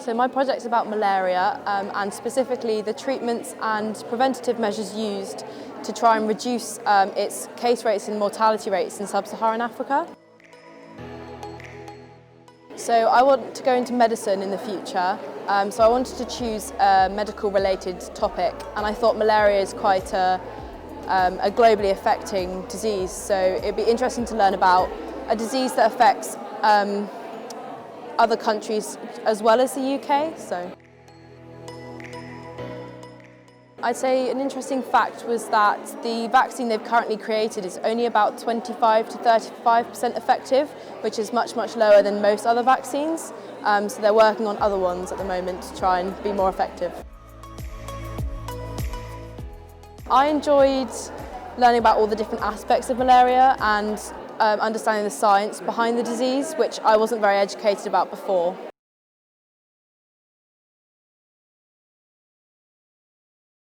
So my project's about malaria and specifically the treatments and preventative measures used to try and reduce its case rates and mortality rates in sub-Saharan Africa. So I want to go into medicine in the future, so I wanted to choose a medical related topic, and I thought malaria is quite a globally affecting disease, so it'd be interesting to learn about a disease that affects other countries as well as the UK. So I'd say an interesting fact was that the vaccine they've currently created is only about 25 to 35% effective, which is much lower than most other vaccines. So they're working on other ones at the moment to try and be more effective. I enjoyed learning about all the different aspects of malaria and understanding the science behind the disease, which I wasn't very educated about before.